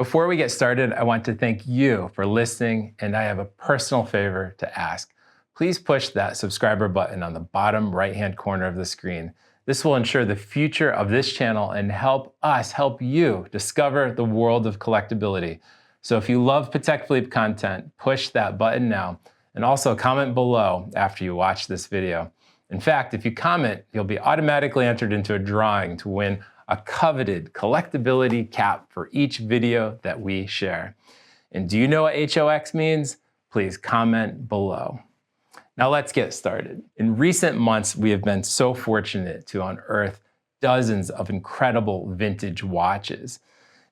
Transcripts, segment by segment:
Before we get started, I want to thank you for listening, and I have a personal favor to ask. Please push that subscriber button on the bottom right-hand corner of the screen. This will ensure the future of this channel and help us help you discover the world of collectability. So if you love Patek Philippe content, push that button now, and also comment below after you watch this video. In fact, if you comment, you'll be automatically entered into a drawing to win a coveted collectability cap for each video that we share. And do you know what HOX means? Please comment below. Now let's get started. In recent months, we have been so fortunate to unearth dozens of incredible vintage watches.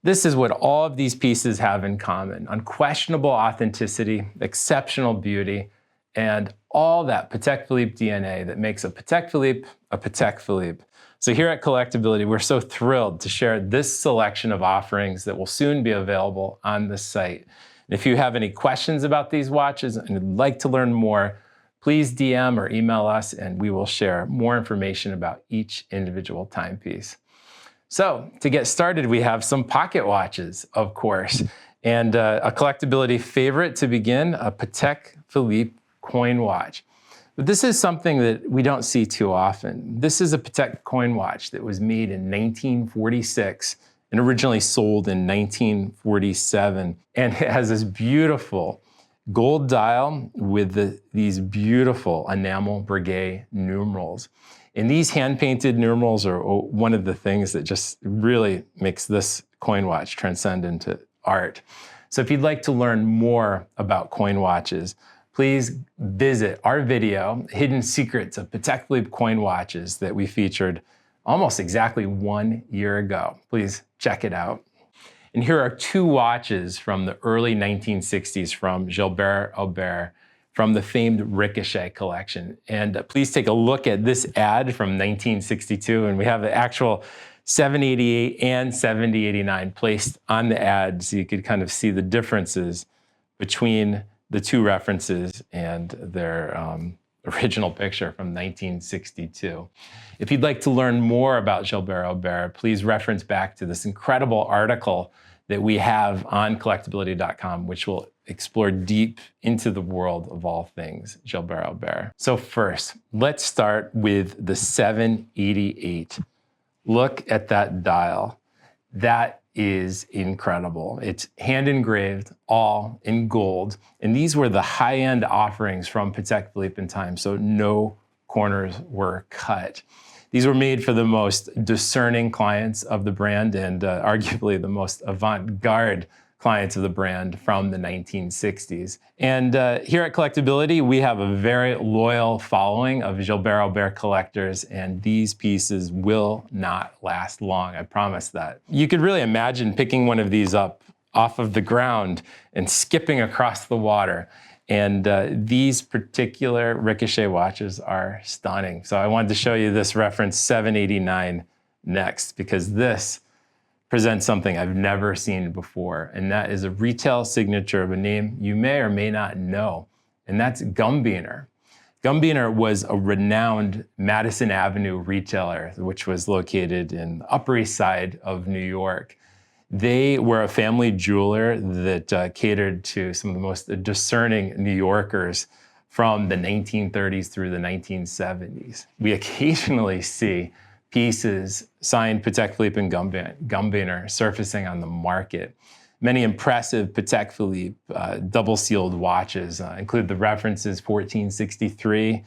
This is what all of these pieces have in common: unquestionable authenticity, exceptional beauty, and all that Patek Philippe DNA that makes a Patek Philippe a Patek Philippe. So here at Collectability, we're so thrilled to share this selection of offerings that will soon be available on the site. And if you have any questions about these watches and would like to learn more, please DM or email us and we will share more information about each individual timepiece. So to get started, we have some pocket watches, of course, and a collectability favorite to begin, a Patek Philippe coin watch. But this is something that we don't see too often. This is a Patek coin watch that was made in 1946 and originally sold in 1947. And it has this beautiful gold dial with these beautiful enamel breguet numerals. And these hand-painted numerals are one of the things that just really makes this coin watch transcend into art. So if you'd like to learn more about coin watches, please visit our video, Hidden Secrets of Patek Philippe Coin Watches, that we featured almost exactly 1 year ago. Please check it out. And here are two watches from the early 1960s from Gilbert Albert, from the famed Ricochet collection. And please take a look at this ad from 1962, and we have the actual 7088 and 7089 placed on the ad so you could kind of see the differences between the two references and their original picture from 1962. If you'd like to learn more about Gilbert Albert, please reference back to this incredible article that we have on collectability.com, which will explore deep into the world of all things Gilbert Albert. So first, let's start with the 788. Look at that dial. That is incredible. It's hand engraved, all in gold. And these were the high-end offerings from Patek Philippe in time, so no corners were cut. These were made for the most discerning clients of the brand and arguably the most avant-garde clients of the brand from the 1960s. And here at Collectability, we have a very loyal following of Gilbert Albert collectors, and these pieces will not last long, I promise that. You could really imagine picking one of these up off of the ground and skipping across the water. And these particular Ricochet watches are stunning. So I wanted to show you this reference 789 next, because this presents something I've never seen before, and that is a retail signature of a name you may or may not know, and that's Gumbiner. Gumbiner was a renowned Madison Avenue retailer, which was located in the Upper East Side of New York. They were a family jeweler that catered to some of the most discerning New Yorkers from the 1930s through the 1970s. We occasionally see pieces signed Patek Philippe and Gumbiner surfacing on the market. Many impressive Patek Philippe double-sealed watches include the references 1463.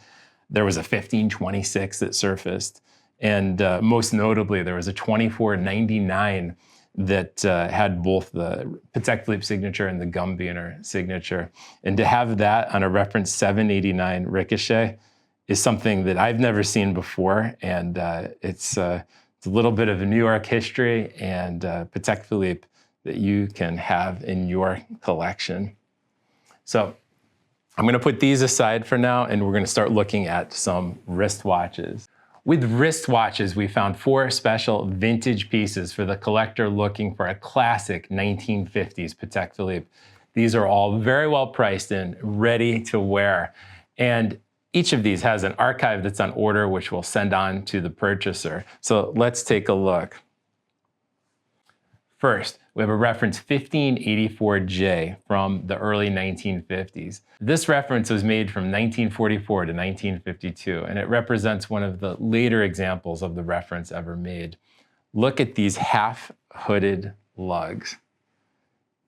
There was a 1526 that surfaced. And most notably, there was a 2499 that had both the Patek Philippe signature and the Gumbiner signature. And to have that on a reference 789 Ricochet is something that I've never seen before, and it's a little bit of a New York history and Patek Philippe that you can have in your collection. So I'm gonna put these aside for now, and we're gonna start looking at some wristwatches. With wristwatches, we found 4 special vintage pieces for the collector looking for a classic 1950s Patek Philippe. These are all very well priced and ready to wear. And each of these has an archive that's on order, which we'll send on to the purchaser. So let's take a look. First, we have a reference 1584J from the early 1950s. This reference was made from 1944 to 1952, and it represents one of the later examples of the reference ever made. Look at these half-hooded lugs.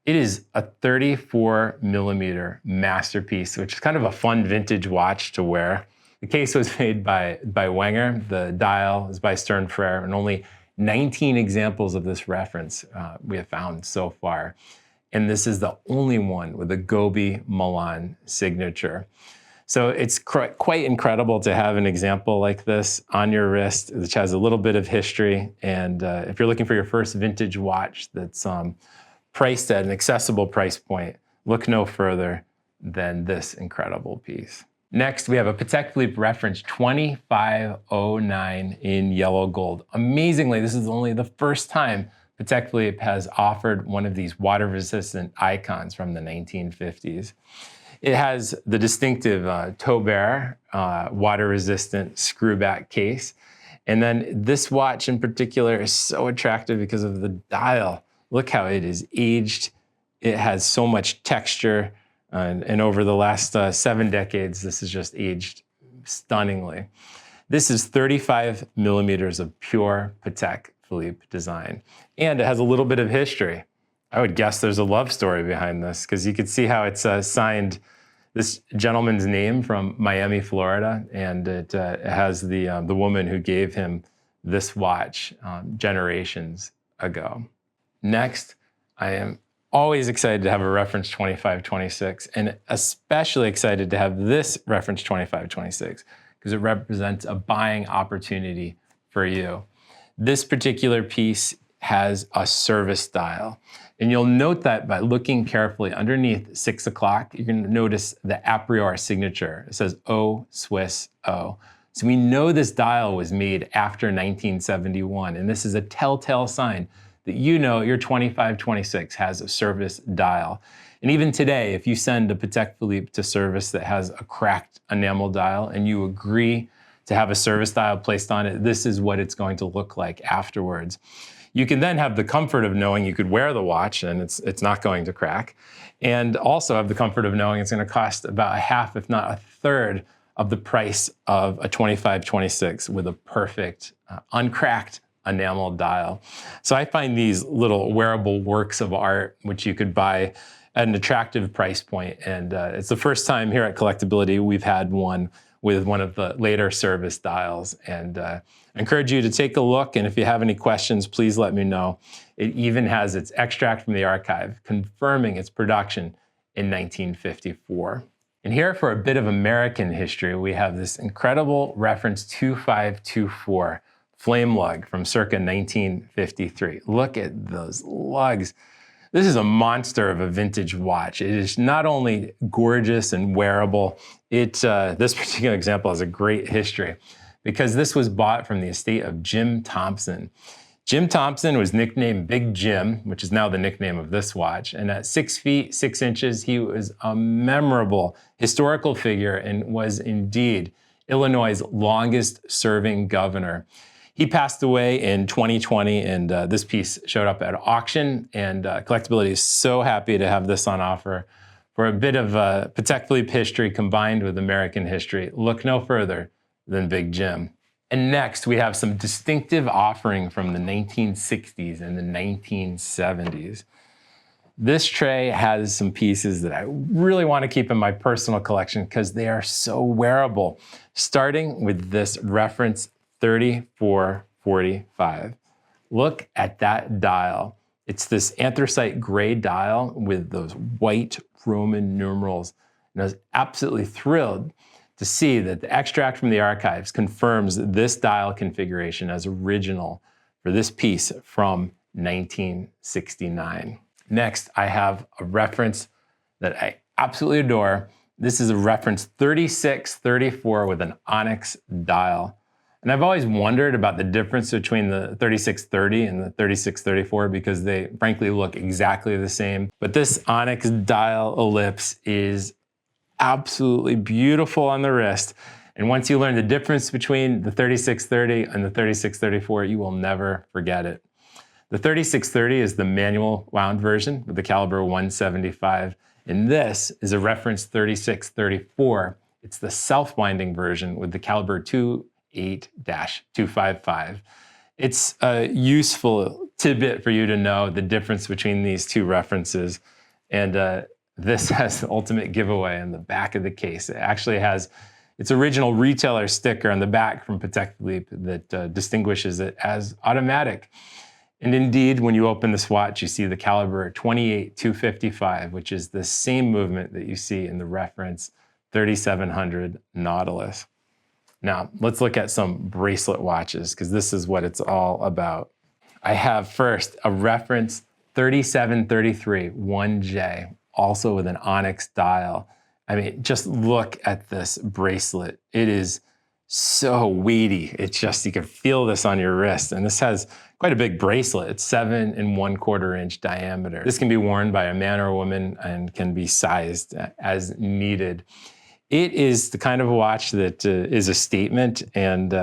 It is a 34mm masterpiece, which is kind of a fun vintage watch to wear. The case was made by Wenger, the dial is by Stern Frere, and only 19 examples of this reference we have found so far. And this is the only one with a Gobi Milan signature. So it's quite incredible to have an example like this on your wrist, which has a little bit of history. And if you're looking for your first vintage watch that's priced at an accessible price point, look no further than this incredible piece. Next, we have a Patek Philippe reference 2509 in yellow gold. Amazingly, this is only the first time Patek Philippe has offered one of these water-resistant icons from the 1950s. It has the distinctive Taubert water-resistant screwback case. And then this watch in particular is so attractive because of the dial. Look how it is aged. It has so much texture. And over the last 7 decades, this has just aged stunningly. This is 35mm of pure Patek Philippe design. And it has a little bit of history. I would guess there's a love story behind this, because you can see how it's signed this gentleman's name from Miami, Florida, and it has the woman who gave him this watch generations ago. Next, I am always excited to have a reference 2526, and especially excited to have this reference 2526 because it represents a buying opportunity for you. This particular piece has a service dial, and you'll note that by looking carefully underneath 6 o'clock, you're going to notice the a priori signature. It says O Swiss O. So we know this dial was made after 1971, and this is a telltale sign that you know your 2526 has a service dial. And even today, if you send a Patek Philippe to service that has a cracked enamel dial and you agree to have a service dial placed on it, this is what it's going to look like afterwards. You can then have the comfort of knowing you could wear the watch and it's not going to crack, and also have the comfort of knowing it's going to cost about a half, if not a third, of the price of a 2526 with a perfect, uncracked enamel dial. So I find these little wearable works of art, which you could buy at an attractive price point. And it's the first time here at Collectability we've had one with one of the later service dials. And I encourage you to take a look. And if you have any questions, please let me know. It even has its extract from the archive confirming its production in 1954. And here for a bit of American history, we have this incredible reference 2524. Flame lug from circa 1953. Look at those lugs. This is a monster of a vintage watch. It is not only gorgeous and wearable, this particular example has a great history because this was bought from the estate of Jim Thompson. Jim Thompson was nicknamed Big Jim, which is now the nickname of this watch. And at 6 feet, 6 inches, he was a memorable historical figure and was indeed Illinois' longest serving governor. He passed away in 2020, and this piece showed up at auction, and Collectability is so happy to have this on offer. For a bit of Patek Philippe history combined with American history, look no further than Big Jim. And next, we have some distinctive offering from the 1960s and the 1970s. This tray has some pieces that I really want to keep in my personal collection because they are so wearable, starting with this reference 3445. Look at that dial. It's this anthracite gray dial with those white Roman numerals. And I was absolutely thrilled to see that the extract from the archives confirms this dial configuration as original for this piece from 1969. Next, I have a reference that I absolutely adore. This is a reference 3634 with an Onyx dial. And I've always wondered about the difference between the 3630 and the 3634 because they frankly look exactly the same. But this Onyx dial Ellipse is absolutely beautiful on the wrist. And once you learn the difference between the 3630 and the 3634, you will never forget it. The 3630 is the manual wound version with the caliber 175, and this is a reference 3634. It's the self-winding version with the caliber 28-255. It's a useful tidbit for you to know the difference between these two references. And this has the ultimate giveaway in the back of the case. It actually has its original retailer sticker on the back from Patek Philippe that distinguishes it as automatic. And indeed, when you open this watch, you see the caliber 28-255, which is the same movement that you see in the reference 3700 Nautilus. Now, let's look at some bracelet watches, because this is what it's all about. I have first a reference 3733 1J, also with an Onyx dial. I mean, just look at this bracelet. It is so weighty. It's just, you can feel this on your wrist. And this has quite a big bracelet. It's 7 1/4 inch diameter. This can be worn by a man or a woman and can be sized as needed. It is the kind of watch that is a statement, and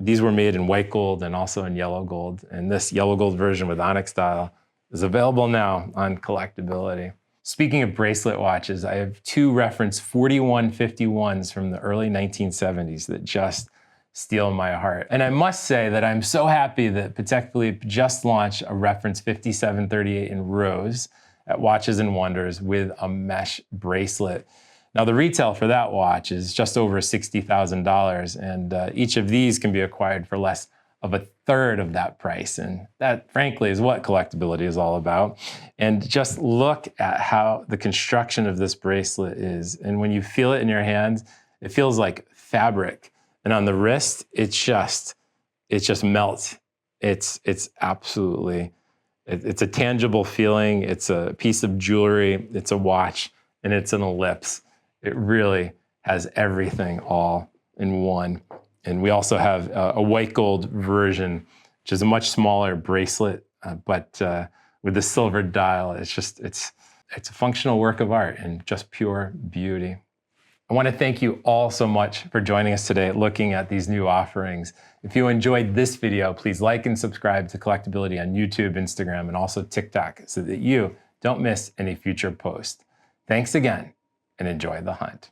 these were made in white gold and also in yellow gold. And this yellow gold version with Onyx dial is available now on Collectability. Speaking of bracelet watches, I have two reference 4151s from the early 1970s that just steal my heart. And I must say that I'm so happy that Patek Philippe just launched a reference 5738 in rose at Watches and Wonders with a mesh bracelet. Now, the retail for that watch is just over $60,000, and each of these can be acquired for less of a third of that price. And that, frankly, is what Collectability is all about. And just look at how the construction of this bracelet is. And when you feel it in your hands, it feels like fabric. And on the wrist, it just melts. It's absolutely, it's a tangible feeling. It's a piece of jewelry. It's a watch, and it's an Ellipse. It really has everything all in one. And we also have a white gold version, which is a much smaller bracelet, but with the silver dial, it's a functional work of art and just pure beauty. I want to thank you all so much for joining us today, looking at these new offerings. If you enjoyed this video, please like and subscribe to Collectability on YouTube, Instagram, and also TikTok so that you don't miss any future posts. Thanks again, and enjoy the hunt.